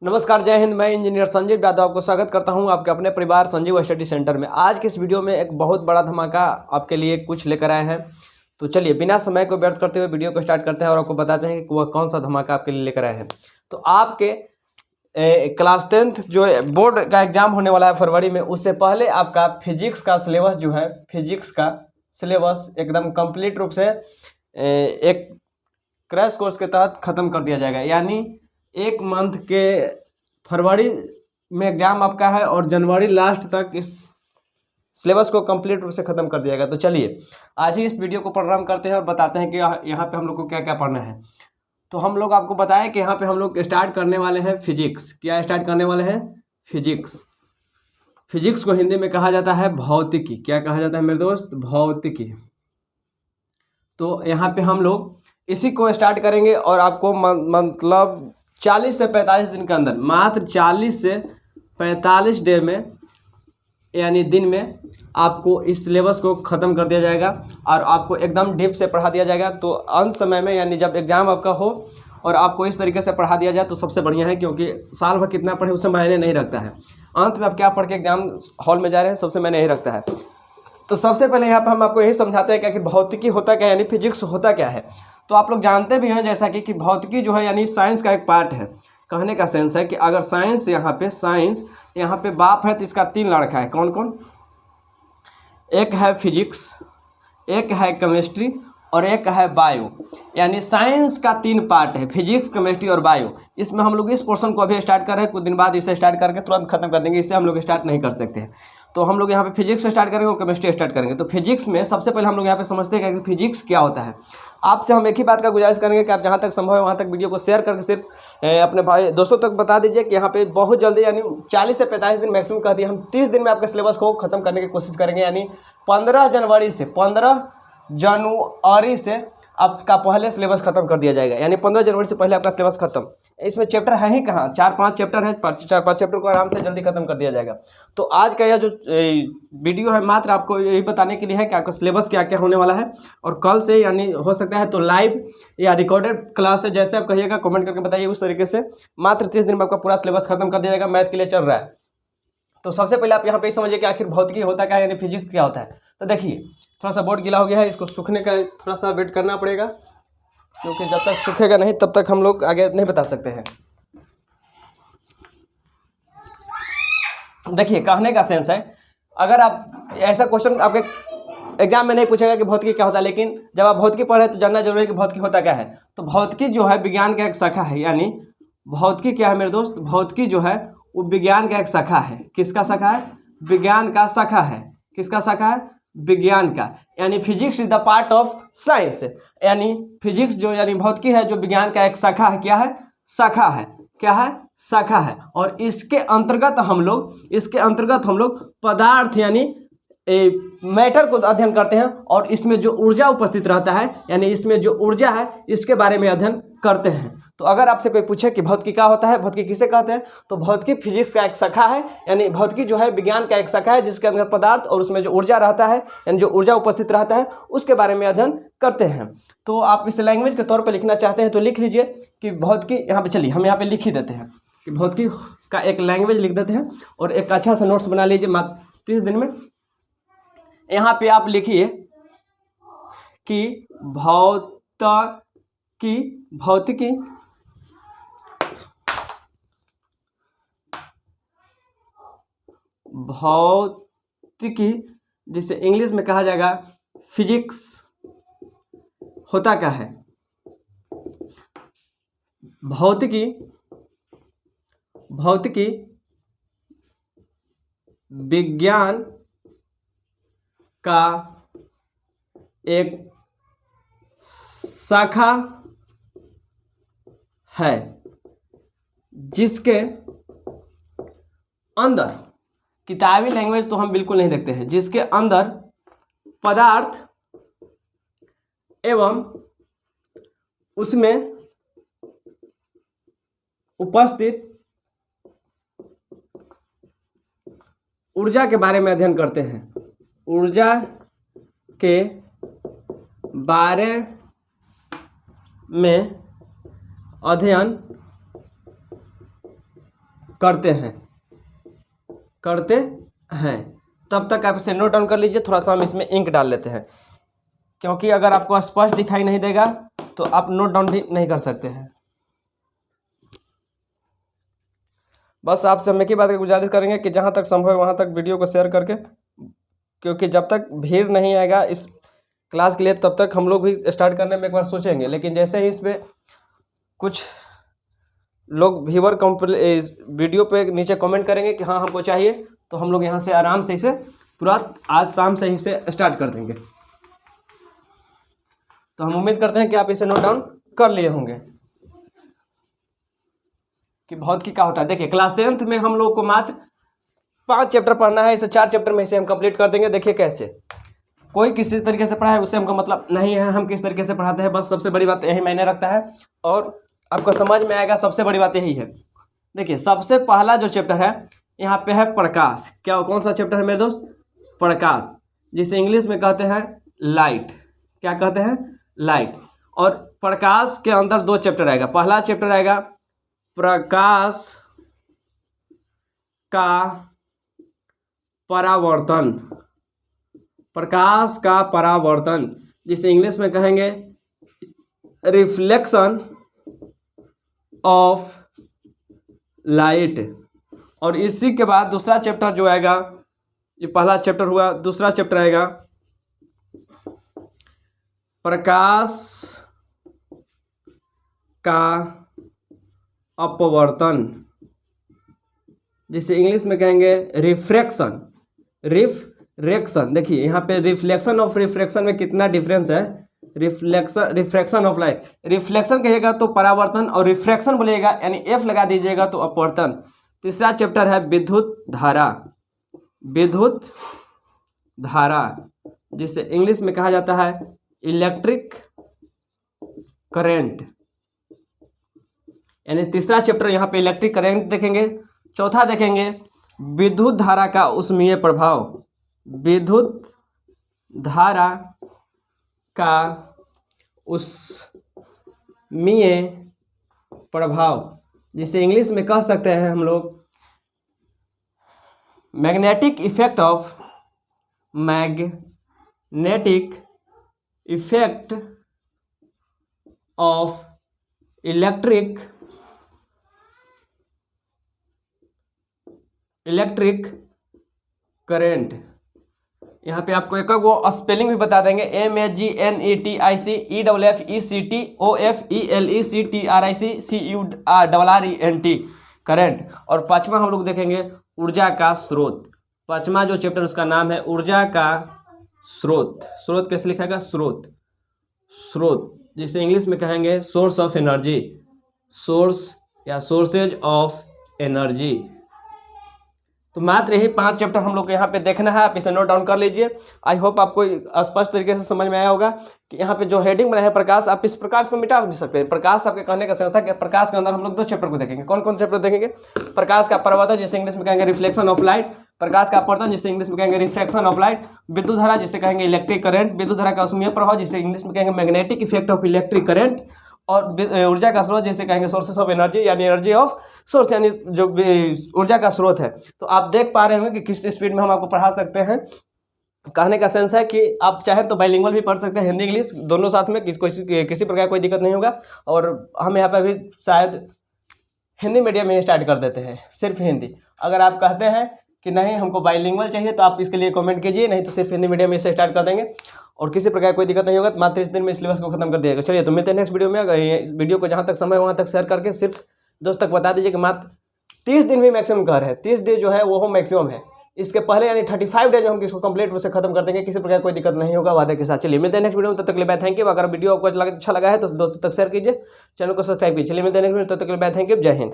नमस्कार, जय हिंद। मैं इंजीनियर संजीव यादव आपको स्वागत करता हूं आपके अपने परिवार संजीव स्टडी सेंटर में। आज की इस वीडियो में एक बहुत बड़ा धमाका आपके लिए कुछ लेकर आए हैं। तो चलिए बिना समय को व्यर्थ करते हुए वीडियो को स्टार्ट करते हैं और आपको बताते हैं कि वह कौन सा धमाका आपके लिए लेकर आए हैं। तो आपके क्लास 10th जो बोर्ड का एग्जाम होने वाला है फरवरी में, उससे पहले आपका फिजिक्स का सिलेबस जो है, फिजिक्स का सिलेबस एकदम कंप्लीट रूप से एक क्रैश कोर्स के तहत ख़त्म कर दिया जाएगा। यानी एक मंथ के फरवरी में एग्जाम आपका है और जनवरी लास्ट तक इस सिलेबस को कंप्लीट रूप से ख़त्म कर दिया जाएगा। तो चलिए आज ही इस वीडियो को प्रारंभ करते हैं और बताते हैं कि यहाँ पे हम लोग को क्या क्या पढ़ना है। तो हम लोग आपको बताएं कि यहाँ पे हम लोग स्टार्ट करने वाले हैं फिजिक्स। क्या स्टार्ट करने वाले हैं? फिजिक्स। फिजिक्स को हिंदी में कहा जाता है भौतिकी। क्या कहा जाता है मेरे दोस्त? भौतिकी। तो यहाँ पे हम लोग इसी को स्टार्ट करेंगे और आपको मतलब 40 से 45 दिन के अंदर, मात्र 40 से 45 डे में यानी दिन में आपको इस सिलेबस को ख़त्म कर दिया जाएगा और आपको एकदम डीप से पढ़ा दिया जाएगा। तो अंत समय में यानी जब एग्ज़ाम आपका हो और आपको इस तरीके से पढ़ा दिया जाए तो सबसे बढ़िया है, क्योंकि साल भर कितना पढ़े उससे मायने नहीं रखता है। अंत में आप क्या पढ़ के एग्जाम हॉल में जा रहे हैं सबसे मायने नहीं रखता है। तो सबसे पहले यहाँ पर हम आपको यही समझाते हैं कि आखिर भौतिकी होता क्या है, यानी फिजिक्स होता क्या है। तो आप लोग जानते भी हैं जैसा कि भौतिकी जो है यानी साइंस का एक पार्ट है। कहने का सेंस है कि अगर साइंस यहाँ पे बाप है तो इसका 3 लड़का है। कौन कौन? एक है फिजिक्स, एक है केमिस्ट्री और एक है बायो। यानी साइंस का 3 पार्ट है, फिजिक्स, केमिस्ट्री और बायो। इसमें हम लोग इस पोर्शन को अभी स्टार्ट कर रहे हैं, कुछ दिन बाद इसे स्टार्ट करके तुरंत खत्म कर देंगे। इससे हम लोग स्टार्ट नहीं कर सकते हैं। तो हम लोग यहाँ पे फिजिक्स से स्टार्ट करेंगे और केमिस्ट्री स्टार्ट करेंगे। तो फिजिक्स में सबसे पहले हम लोग यहाँ पे समझते हैं कि फिजिक्स क्या होता है। आपसे हम एक ही बात का गुजारिश करेंगे कि आप जहाँ तक संभव है वहाँ तक वीडियो को शेयर करके सिर्फ अपने भाई दोस्तों तक बता दीजिए कि यहाँ पे बहुत जल्दी यानी 40 से 45 दिन मैक्सिमम कह दिए, हम 30 दिन में आपके सिलेबस को खत्म करने की कोशिश करेंगे। यानी 15 जनवरी से आपका पहले सिलेबस खत्म कर दिया जाएगा। यानी 15 जनवरी से पहले आपका सिलेबस खत्म। इसमें चैप्टर है ही कहाँ, 4-5 चैप्टर है। 4-5 चैप्टर को आराम से जल्दी खत्म कर दिया जाएगा। तो आज का यह जो वीडियो है मात्र आपको यही बताने के लिए है कि आपका सिलेबस क्या क्या होने वाला है। और कल से यानी हो सकता है तो लाइव या रिकॉर्डेड क्लास से, जैसे आप कहिएगा कमेंट करके बताइए, उस तरीके से मात्र 30 दिन में आपका पूरा सिलेबस खत्म कर दिया जाएगा। मैथ के लिए चल रहा है। तो सबसे पहले आप यहाँ पे समझिए कि आखिर भौतिकी होता क्या है, यानी फिजिक्स क्या होता है। तो देखिए थोड़ा सा बोर्ड गीला हो गया है, इसको सूखने का थोड़ा सा वेट करना पड़ेगा, क्योंकि जब तक सूखेगा नहीं तब तक हम लोग आगे नहीं बता सकते हैं। देखिए कहने का सेंस है, अगर आप ऐसा क्वेश्चन आपके एग्जाम में नहीं पूछेगा कि भौतिकी क्या होता है, लेकिन जब आप भौतिकी पढ़ रहे हैं तो जानना जरूरी है कि भौतिकी होता क्या है। तो भौतिकी जो है विज्ञान का एक शाखा है। यानी भौतिकी क्या है मेरे दोस्त? भौतिकी जो है वो विज्ञान का एक शाखा है। किसका शाखा है? विज्ञान का शाखा है। किसका शाखा है? विज्ञान का। यानी physics is the part of science. यानी फिजिक्स जो यानी भौतिकी है जो विज्ञान का एक शाखा है। क्या है? शाखा है। क्या है? शाखा है। और इसके अंतर्गत हम लोग पदार्थ यानी मैटर को अध्ययन करते हैं और इसमें जो ऊर्जा उपस्थित रहता है, यानी इसमें जो ऊर्जा है इसके बारे में अध्ययन करते हैं। तो अगर आपसे कोई पूछे कि भौतिकी क्या होता है, भौतिकी किसे कहते हैं, तो भौतिकी फिजिक्स का एक शाखा है। यानी भौतिकी जो है विज्ञान का एक शाखा है जिसके अंदर पदार्थ और उसमें जो ऊर्जा रहता है यानी जो ऊर्जा उपस्थित रहता है उसके बारे में अध्ययन करते हैं। तो आप इसे लैंग्वेज के तौर पर लिखना चाहते हैं तो लिख लीजिए कि भौतिकी, यहाँ पे चलिए हम यहाँ पे लिख ही देते हैं कि भौतिकी का एक लैंग्वेज लिख देते हैं और एक अच्छा सा नोट्स बना लीजिए मात्र 30 दिन में। यहाँ पे आप लिखिए कि भौतिकी जिसे इंग्लिश में कहा जाएगा फिजिक्स होता क्या है। भौतिकी विज्ञान का एक शाखा है जिसके अंदर, किताबी लैंग्वेज तो हम बिल्कुल नहीं देखते हैं, जिसके अंदर पदार्थ एवं उसमें उपस्थित ऊर्जा के बारे में अध्ययन करते हैं। ऊर्जा के बारे में अध्ययन करते हैं तब तक आप इसे नोट डाउन कर लीजिए। थोड़ा सा हम इसमें इंक डाल लेते हैं, क्योंकि अगर आपको स्पष्ट दिखाई नहीं देगा तो आप नोट डाउन भी नहीं कर सकते हैं। बस आपसे हम एक ही बात की गुजारिश करेंगे कि जहाँ तक संभव है वहाँ तक वीडियो को शेयर करके, क्योंकि जब तक भीड़ नहीं आएगा इस क्लास के लिए तब तक हम लोग भी स्टार्ट करने में एक बार सोचेंगे, लेकिन जैसे ही इस पर कुछ लोग व्यूअर वीडियो पे नीचे कमेंट करेंगे कि हाँ हमको चाहिए, तो हम लोग यहाँ से आराम से इसे तुरंत आज शाम से ही से स्टार्ट कर देंगे। तो हम उम्मीद करते हैं कि आप इसे नोट डाउन कर लिए होंगे कि बहुत की क्या होता है। देखिए क्लास 10th में हम लोग को मात्र 5 चैप्टर पढ़ना है, इसे 4 चैप्टर में इसे हम कंप्लीट कर देंगे। देखिए कैसे कोई किसी तरीके से पढ़ा है उससे हमको मतलब नहीं है, हम किस तरीके से पढ़ाते हैं, बस सबसे बड़ी बात यही मायने रखता है और आपको समझ में आएगा। सबसे बड़ी बात यही है। देखिए सबसे पहला जो चैप्टर है यहाँ पे है प्रकाश। क्या कौन सा चैप्टर है मेरे दोस्त? प्रकाश, जिसे इंग्लिश में कहते हैं लाइट। क्या कहते हैं? लाइट। और प्रकाश के अंदर 2 चैप्टर आएगा। पहला चैप्टर आएगा प्रकाश का परावर्तन, प्रकाश का परावर्तन, जिसे इंग्लिश में कहेंगे रिफ्लेक्शन ऑफ लाइट। और इसी के बाद दूसरा चैप्टर जो आएगा, ये पहला चैप्टर हुआ, दूसरा चैप्टर आएगा प्रकाश का अपवर्तन, जिसे इंग्लिश में कहेंगे रिफ्रैक्शन। देखिए यहाँ पे रिफ्लेक्शन ऑफ रिफ्रैक्शन में कितना डिफरेंस है। रिफ्रैक्शन ऑफ लाइट, रिफ्लेक्शन कहिएगा तो परावर्तन और रिफ्रैक्शन बोलिएगा यानी एफ लगा दीजिएगा तो अपवर्तन। तीसरा चैप्टर है विद्युत धारा, जिसे इंग्लिश में कहा जाता है इलेक्ट्रिक करंट, यानी तीसरा चैप्टर यहाँ पे इलेक्ट्रिक करंट देखेंगे। चौथा देखेंगे विद्युत धारा का उष्मीय प्रभाव, विद्युत धारा का उष्मीय प्रभाव, जिसे इंग्लिश में कह सकते हैं हम लोग magnetic effect of electric current. यहाँ पे आपको एक वो स्पेलिंग भी बता देंगे, MAGNETICEFFELECTRICCURRENT करंट। और पांचवा हम लोग देखेंगे ऊर्जा का स्रोत। पांचवा जो चैप्टर उसका नाम है ऊर्जा का स्रोत। स्रोत कैसे लिखेगा? स्रोत, जिसे इंग्लिश में कहेंगे सोर्स ऑफ एनर्जी, सोर्स या सोर्सेज ऑफ एनर्जी। तो मात्र यही 5 चैप्टर हम लोग को यहाँ पे देखना है, आप इसे नोट डाउन कर लीजिए। आई होप आपको स्पष्ट तरीके से समझ में आया होगा कि यहाँ पे जो हेडिंग बना है प्रकाश, आप इस प्रकाश को मिटा भी सकते हैं। प्रकाश आपके कहने का सेंस है कि प्रकाश के अंदर हम लोग 2 चैप्टर को देखेंगे। कौन कौन चैप्टर देखेंगे? प्रकाश का परावर्तन, जिसे इंग्लिश में कहेंगे रिफ्लेक्शन ऑफ लाइट, प्रकाश का अपवर्तन, जिसे इंग्लिश में कहेंगे रिफ्रैक्शन ऑफ लाइट, विद्युत धारा, जिसे कहेंगे इलेक्ट्रिक करंट, विद्युत धारा का उष्मीय प्रभाव, जिसे इंग्लिश में कहेंगे magnetic effect of electric current, और ऊर्जा का स्रोत, जिसे कहेंगे सोर्सेस ऑफ एनर्जी यानी एनर्जी ऑफ सोर्स, यानी जो ऊर्जा का स्रोत है। तो आप देख पा रहे होंगे कि किस स्पीड में हम आपको पढ़ा सकते हैं। कहने का सेंस है कि आप चाहे तो बाइलिंगुअल भी पढ़ सकते हैं, हिंदी इंग्लिश दोनों साथ में, किसी प्रकार कोई दिक्कत नहीं होगा। और हम यहाँ पे भी शायद हिंदी मीडियम में स्टार्ट कर देते हैं, सिर्फ हिंदी। अगर आप कहते हैं कि नहीं हमको बाइलिंगुअल चाहिए तो आप इसके लिए कमेंट कीजिए, नहीं तो सिर्फ हिंदी मीडियम में इसे स्टार्ट कर देंगे और किसी प्रकार कोई दिक्कत नहीं होगा। मात्र 30 दिन में सिलेबस को खत्म कर दिएगा। चलिए तो मिलते हैं नेक्स्ट वीडियो में। अगर इस वीडियो को जहाँ तक समय वहाँ तक शेयर करके सिर्फ दोस्त तक बता दीजिए कि मात्र 30 दिन भी मैक्सिमम कह रहे हैं, 30 डे जो है वो मैक्सिमम है। इसके पहले यानी 35 डेज में हम इसको कंप्लीट उसे खत्म कर देंगे, किसी प्रकार कोई दिक्कत नहीं होगा वादे के साथ। चलिए मिलते हैं नेक्स्ट वीडियो में, तब तक के लिए बाय, थैंक यू। अगर वीडियो आपको अच्छा लगा है तो दोस्तों तक शेयर कीजिए, चैनल को सब्सक्राइब कीजिए। चलिए मिलते हैं नेक्स्ट वीडियो, तब तक के लिए बाय, थैंक यू, जय हिंद।